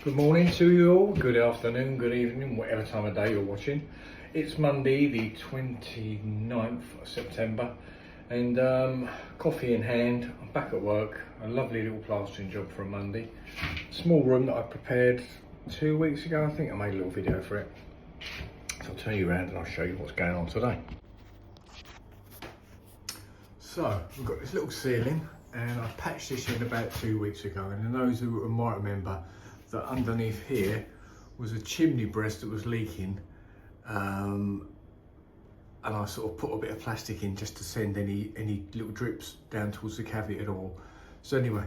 Good morning to you all, good afternoon, good evening, whatever time of day you're watching. It's Monday the 29th of September and coffee in hand, I'm back at work. A lovely little plastering job for a Monday. Small room that I prepared 2 weeks ago, I think I made a little video for it. So I'll turn you around and I'll show you what's going on today. So we've got this little ceiling and I patched this in about 2 weeks ago, and those who might remember that underneath here was a chimney breast that was leaking, and I sort of put a bit of plastic in just to send any little drips down towards the cavity at all. So anyway,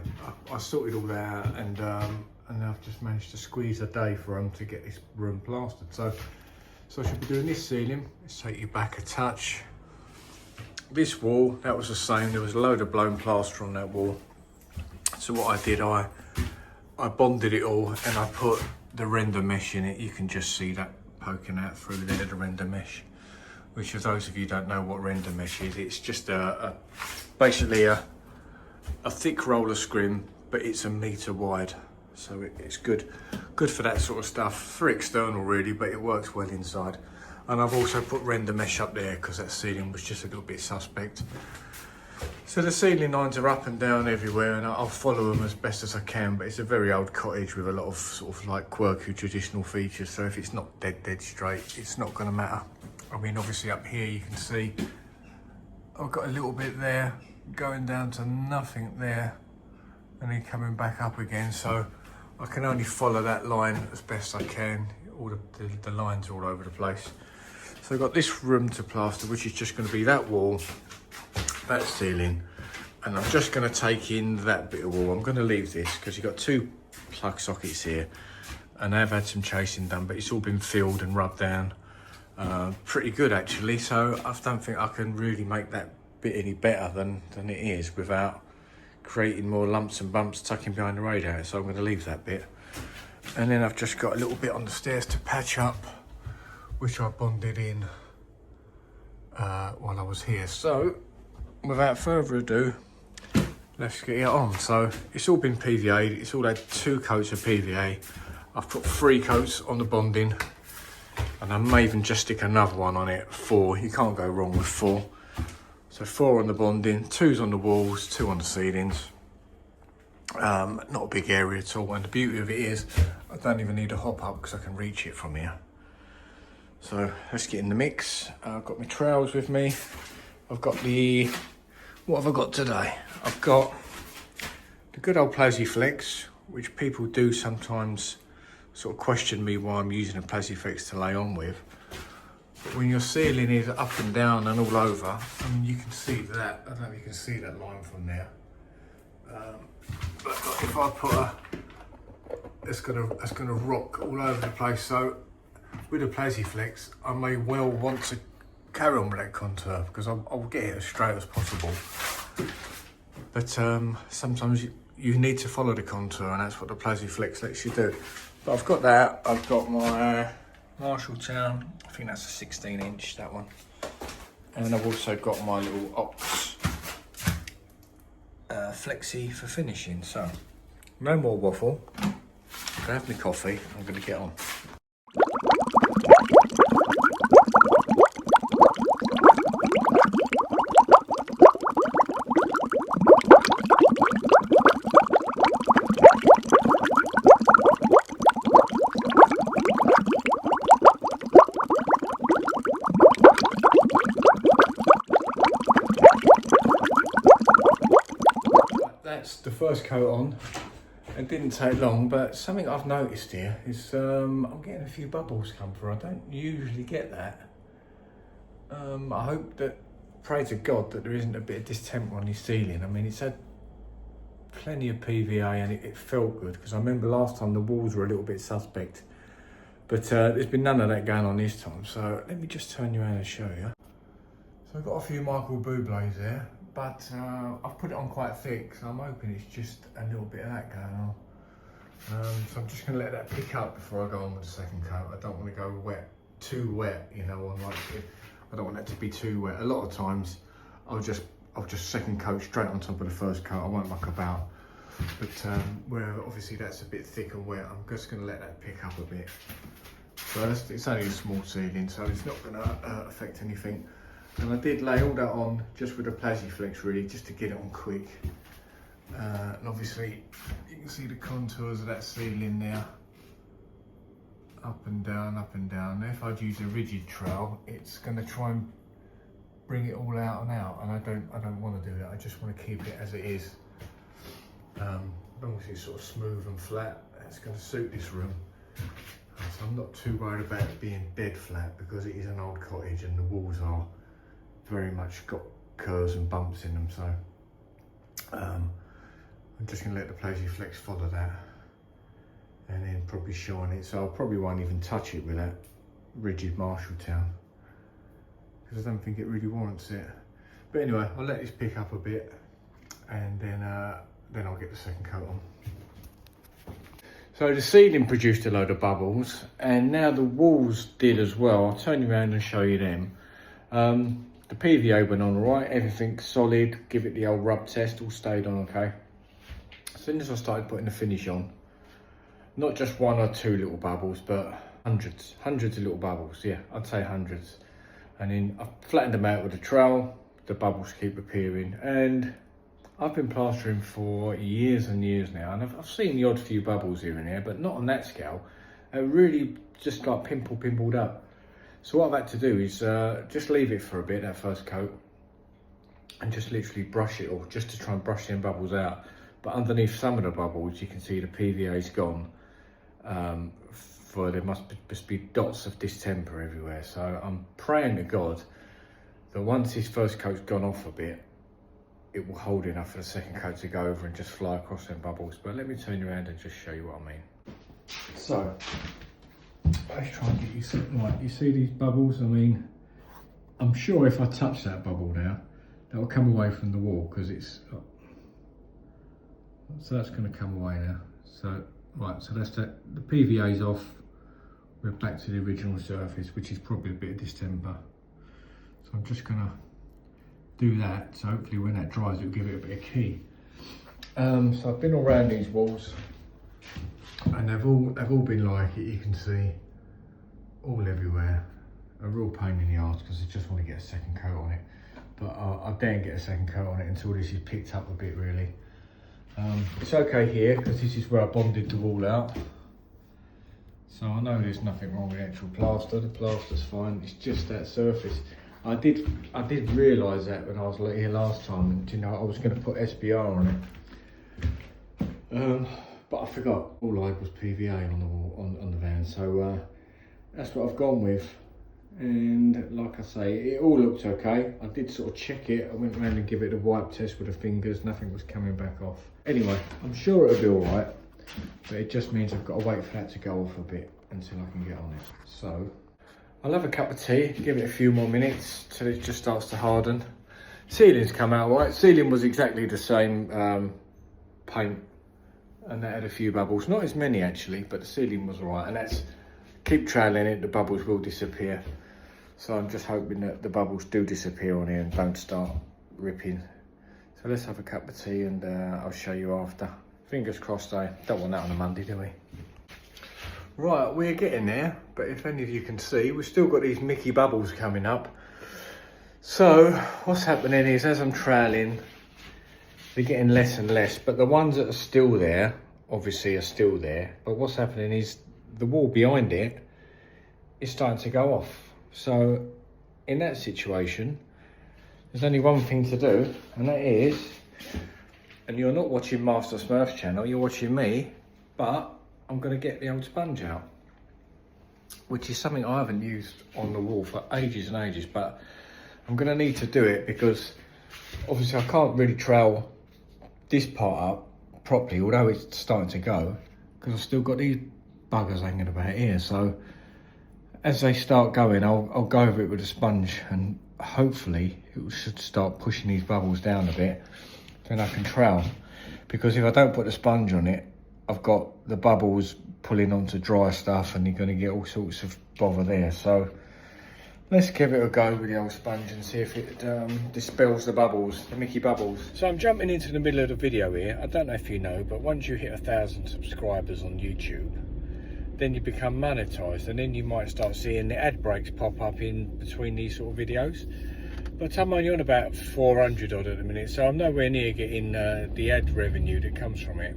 I sorted all that out, and I've just managed to squeeze a day for them to get this room plastered. So I should be doing this ceiling. Let's take you back a touch. This wall, that was the same. There was a load of blown plaster on that wall. So what I did, I bonded it all and I put the render mesh in it. You can just see that poking out through there, the render mesh. Which, for those of you who don't know what render mesh is, it's just basically a thick roller scrim, but it's a metre wide. So it's good for that sort of stuff, for external really, but it works well inside. And I've also put render mesh up there because that ceiling was just a little bit suspect. So the ceiling lines are up and down everywhere, and I'll follow them as best as I can, but it's a very old cottage with a lot of sort of like quirky traditional features, so if it's not dead straight, it's not going to matter. I mean, obviously up here you can see I've got a little bit there going down to nothing there and then coming back up again, so I can only follow that line as best I can. All the lines are all over the place. So I've got this room to plaster, which is just going to be that wall, that ceiling, and I'm just going to take in that bit of wall. I'm going to leave this because you've got two plug sockets here, and I've had some chasing done, but it's all been filled and rubbed down pretty good actually. So I don't think I can really make that bit any better than it is without creating more lumps and bumps tucking behind the radiator. So I'm going to leave that bit, and then I've just got a little bit on the stairs to patch up, which I bonded in while I was here. So without further ado, let's get it on. So it's all been PVA'd, it's all had 2 coats of PVA. I've put 3 coats on the bonding, and I may even just stick another one on it, 4. You can't go wrong with 4. So 4 on the bonding, 2's on the walls, 2 on the ceilings. Not a big area at all, and the beauty of it is I don't even need a hop up because I can reach it from here. So let's get in the mix. I've got my trowels with me. I've got what have I got today? I've got the good old Plasiflex, which people do sometimes sort of question me why I'm using a Plasiflex to lay on with. But when your ceiling is up and down and all over, I mean, you can see that. I don't know if you can see that line from there. But if I put it's gonna rock all over the place. So with a Plasiflex, I may well want to carry on with that contour because I'll get it as straight as possible. But sometimes you need to follow the contour, and that's what the Plasiflex lets you do. But I've got that. I've got my Marshalltown. I think that's a 16-inch, that one. And I've also got my little Ox Flexi for finishing. So no more waffle. I'm gonna have my coffee. I'm gonna get on. That's the first coat on. It didn't take long, but something I've noticed here is I'm getting a few bubbles come through. I don't usually get that. I hope that, pray to God, that there isn't a bit of distemper on this ceiling. I mean, it's had plenty of PVA and it felt good, because I remember last time the walls were a little bit suspect. But there's been none of that going on this time. So let me just turn you around and show you. So I've got a few Michael Bublé's there, but I've put it on quite thick, so I'm hoping it's just a little bit of that going on. So I'm just going to let that pick up before I go on with the second coat. I don't want to go too wet, you know, I don't want that to be too wet. A lot of times I'll just second coat straight on top of the first coat. I won't muck about. But where obviously that's a bit thick and wet, I'm just going to let that pick up a bit. So it's only a small ceiling, so it's not going to affect anything. And I did lay all that on just with a Plasiflex really, just to get it on quick. And obviously you can see the contours of that ceiling there. Up and down, up and down. If I'd use a rigid trowel, it's going to try and bring it all out and out, and I don't want to do that. I just want to keep it as it is. As long as it's sort of smooth and flat, it's going to suit this room. So I'm not too worried about it being dead flat, because it is an old cottage and the walls are very much got curves and bumps in them. So I'm just going to let the Plasiflex follow that, and then probably shine it. So I probably won't even touch it with that rigid Marshalltown, because I don't think it really warrants it. But anyway, I'll let this pick up a bit, and then I'll get the second coat on. So the ceiling produced a load of bubbles, and now the walls did as well. I'll turn you around and show you them. The PVA went on all right, everything's solid. Give it the old rub test, all stayed on okay. As soon as I started putting the finish on, not just one or two little bubbles, but hundreds of little bubbles. Yeah, I'd say hundreds. And then I flattened them out with a trowel. The bubbles keep appearing, and I've been plastering for years and years now, and I've seen the odd few bubbles here and there, but not on that scale. It really just like pimpled up. So what I've had to do is just leave it for a bit, that first coat, and just literally brush it all, just to try and brush them bubbles out. But underneath some of the bubbles, you can see the PVA's gone. There must be dots of distemper everywhere. So I'm praying to God that once this first coat's gone off a bit, it will hold enough for the second coat to go over and just fly across them bubbles. But let me turn you around and just show you what I mean. So let's try and get you something right. You see these bubbles? I mean, I'm sure if I touch that bubble now, that will come away from the wall, because it's, so that's going to come away now. So right, so that's that. The PVA's off. We're back to the original surface, which is probably a bit of distemper. So I'm just going to do that, so hopefully when that dries it'll give it a bit of key. So I've been all around these walls, and they've all been like it. You can see all everywhere. A real pain in the arse, because I just want to get a second coat on it, but I daren't get a second coat on it until this is picked up a bit really. It's okay here, because this is where I bonded the wall out, so I know there's nothing wrong with the actual plaster. The plaster's fine, it's just that surface. I did realise that when I was here last time, and you know, I was going to put SBR on it, but I forgot. All I had was PVA on the wall, on the van, so that's what I've gone with. And like I say, it all looked okay. I did sort of check it. I went around and give it a wipe test with the fingers. Nothing was coming back off. Anyway, I'm sure it'll be all right, but it just means I've got to wait for that to go off a bit until I can get on it. So I'll have a cup of tea, give it a few more minutes till it just starts to harden. Ceiling's come out right. Ceiling was exactly the same paint, and that had a few bubbles. Not as many actually, but the ceiling was all right. And that's, keep troweling it, the bubbles will disappear. So I'm just hoping that the bubbles do disappear on here and don't start ripping. So let's have a cup of tea, and I'll show you after. Fingers crossed, I don't want that on a Monday, do we? Right, we're getting there, but if any of you can see, we've still got these Mickey bubbles coming up. So what's happening is, as I'm troweling, they're getting less and less, but the ones that are still there, obviously are still there. But what's happening is the wall behind it is starting to go off. So in that situation, there's only one thing to do, and that is, and you're not watching Master Smurf's channel, you're watching me, but I'm going to get the old sponge out, which is something I haven't used on the wall for ages and ages, but I'm going to need to do it because obviously I can't really trowel this part up properly, although it's starting to go, because I've still got these buggers hanging about here. So as they start going, I'll go over it with a sponge, and hopefully it should start pushing these bubbles down a bit, then I can trowel. Because if I don't put the sponge on it, I've got the bubbles pulling onto dry stuff, and you're going to get all sorts of bother there. So Let's give it a go with the old sponge and see if it dispels the bubbles, the Mickey bubbles. So I'm jumping into the middle of the video here. I don't know if you know, but once you hit 1,000 subscribers on YouTube, then you become monetized, and then you might start seeing the ad breaks pop up in between these sort of videos. But I'm only on about 400 odd at the minute, so I'm nowhere near getting the ad revenue that comes from it.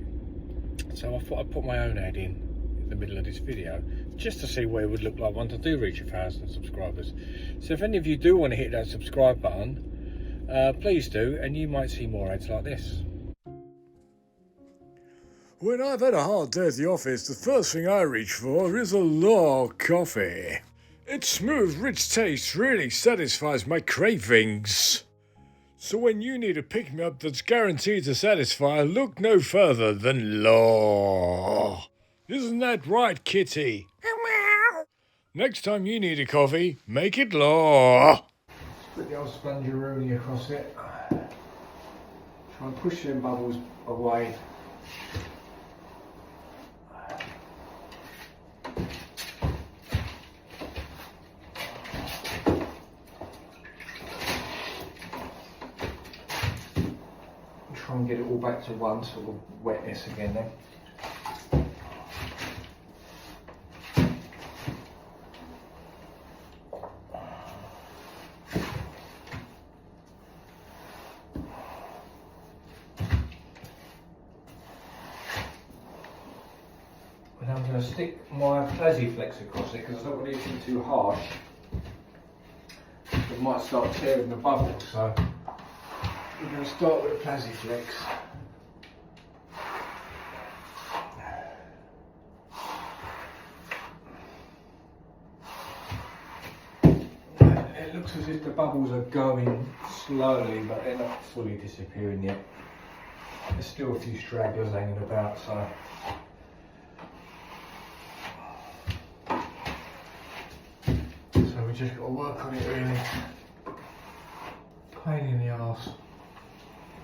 So I thought I'd put my own ad in the middle of this video, just to see what it would look like once I do reach 1,000 subscribers. So if any of you do want to hit that subscribe button, please do, and you might see more ads like this. When I've had a hard day at the office, the first thing I reach for is a law coffee. Its smooth, rich taste really satisfies my cravings. So when you need a pick-me-up that's guaranteed to satisfy, look no further than law. Isn't that right, Kitty? Next time you need a coffee, make it law. Put the old spongeroni across it. Try and push them bubbles away. Try and get it all back to one sort of wetness again then. And I'm going to stick my Plasiflex across it because I don't want anything too harsh. It might start tearing the bubbles, so we're going to start with Plasiflex. It looks as if the bubbles are going slowly, but they're not fully disappearing yet. There's still a few stragglers hanging about, so we just got to work on it really. Pain in the arse.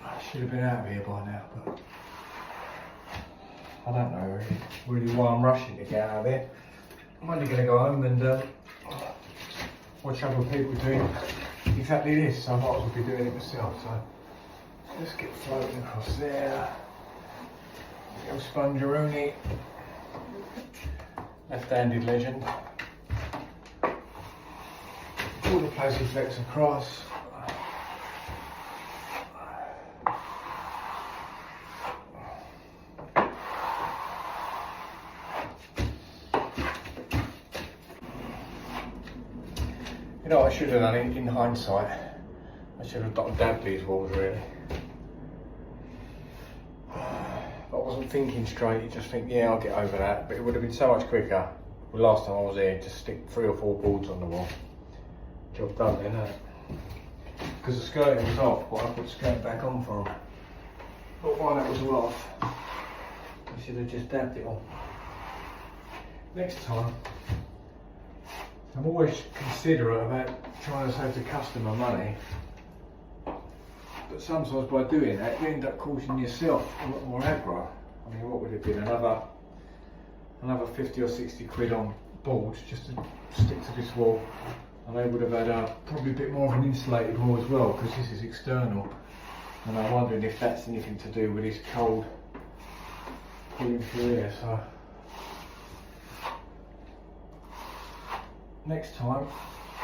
I should have been out of here by now, but I don't know really why I'm rushing to get out of here. I'm only going to go home and watch other people doing exactly this, so I might as well be doing it myself. So let's get floating across there. Little spongeroni. Left-handed legend. All the Plasiflex across. You know, I should have done it in hindsight. I should have dabbed these walls really. But I wasn't thinking straight, you just think, yeah, I'll get over that. But it would have been so much quicker. The last time I was here, just stick 3 or 4 boards on the wall. Job done then, isn't it? Because the skirting was off, but I put the skirting back on for them. But while that was all off, I should have just dabbed it on. Next time, I'm always considerate about trying to save the customer money, but sometimes by doing that you end up causing yourself a lot more aggro. I mean, what would it be, another 50 or 60 quid on boards just to stick to this wall, and they would have had probably a bit more of an insulated wall as well, because this is external, and I'm wondering if that's anything to do with this cold pulling through here. So next time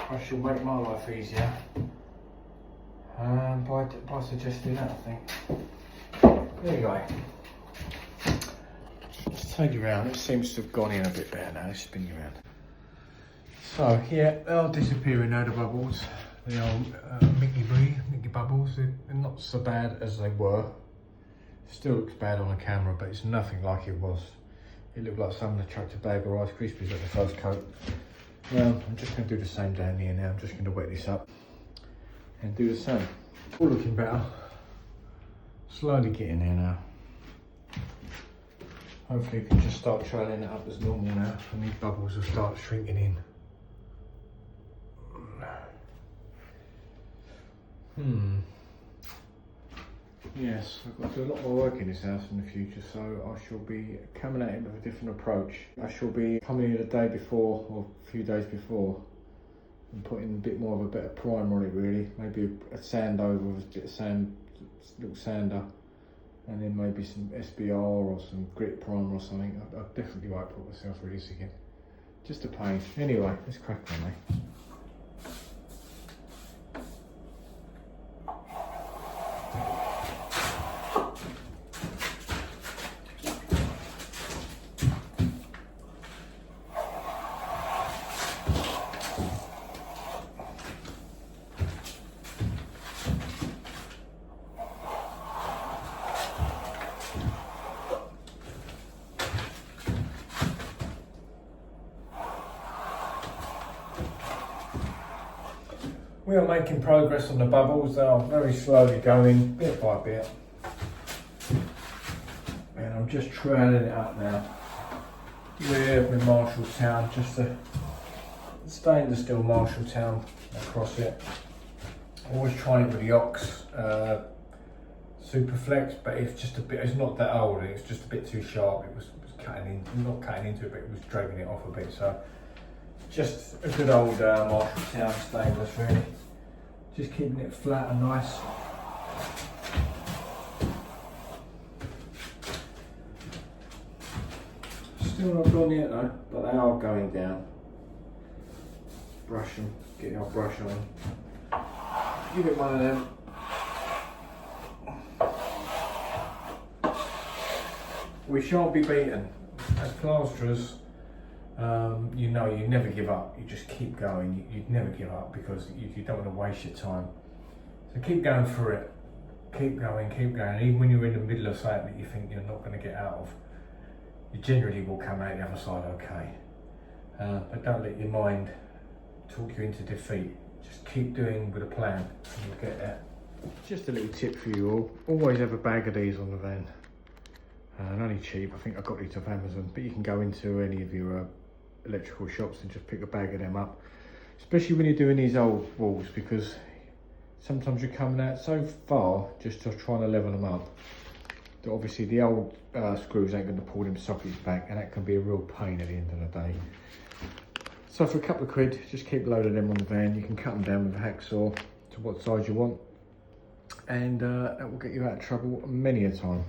I shall make my life easier by suggesting that, I think. There you go. Let's turn you around. It seems to have gone in a bit better now. Let's spin you around. So yeah, they are disappearing now, the bubbles. The old Mickey bubbles. They're not so bad as they were. Still looks bad on the camera, but it's nothing like it was. It looked like someone had chucked a bag of Rice Krispies at the first coat. Well, I'm just going to do the same down here now. I'm just going to wet this up and do the same. All looking better. Slowly getting there now. Hopefully you can just start trailing it up as normal now, and these bubbles will start shrinking in. Yes, I've got to do a lot more work in this house in the future, so I shall be coming at it with a different approach. I shall be coming in the day before, or a few days before, and putting a bit more of a better primer on it really. Maybe a sand over with a bit of sand, little sander, and then maybe some SBR or some grit primer or something. I definitely won't put myself through this again. Just a pain. Anyway, let's crack on, eh? We are making progress on the bubbles. They are very slowly going, bit by bit. And I'm just trailing it up now with my Marshalltown, just a stainless steel Marshalltown across it. Always trying it with the Ox Superflex, but it's just a bit, it's not that old, it's just a bit too sharp. It was cutting in, not cutting into it, but it was dragging it off a bit. So just a good old Marshalltown stainless really. Just keeping it flat and nice. Still not gone yet though, but they are going down. Brush them, get our brush on. Give it one of them. We shan't be beaten. As plasterers, you know, you never give up. You just keep going. You'd never give up because you don't want to waste your time. So keep going for it. Keep going, keep going. Even when you're in the middle of something that you think you're not going to get out of, you generally will come out the other side okay. But don't let your mind talk you into defeat. Just keep doing with a plan and you'll get there. Just a little tip for you all. Always have a bag of these on the van. They're only cheap. I think I got these off Amazon, but you can go into any of your electrical shops and just pick a bag of them up, especially when you're doing these old walls, because sometimes you're coming out so far just to trying to level them up that obviously the old screws ain't going to pull them sockets back, and that can be a real pain at the end of the day. So for a couple of quid, just keep loading them on the van. You can cut them down with a hacksaw to what size you want, and that will get you out of trouble many a time.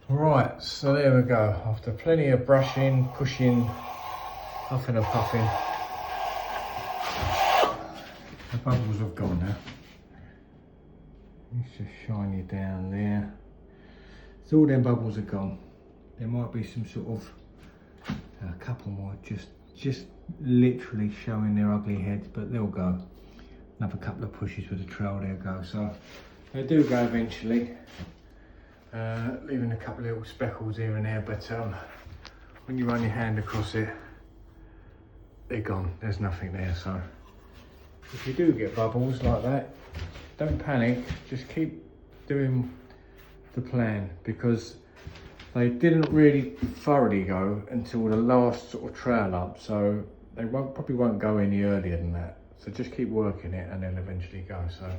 Right, so there we go. After plenty of brushing, pushing, huffing and puffing, the bubbles have gone now. Let's just shine you down there. So all them bubbles are gone. There might be some sort of, a couple more just literally showing their ugly heads, but they'll go. Another couple of pushes with the trowel, they'll go. So they do go eventually. Leaving a couple of little speckles here and there, but when you run your hand across it, they're gone. There's nothing there. So if you do get bubbles like that, don't panic. Just keep doing the plan, because they didn't really thoroughly go until the last sort of trail up, so they probably won't go any earlier than that. So just keep working it and they'll eventually go. So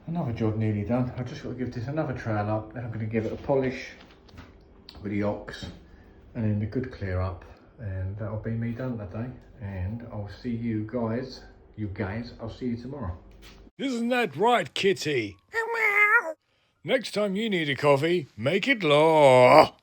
another job nearly done. I've just got to give this another trail up, then I'm going to give it a polish with the Ox and then the good clear up, and that'll be me done today. And I'll see you guys, I'll see you tomorrow. Isn't that right, Kitty? Next time you need a coffee, make it law.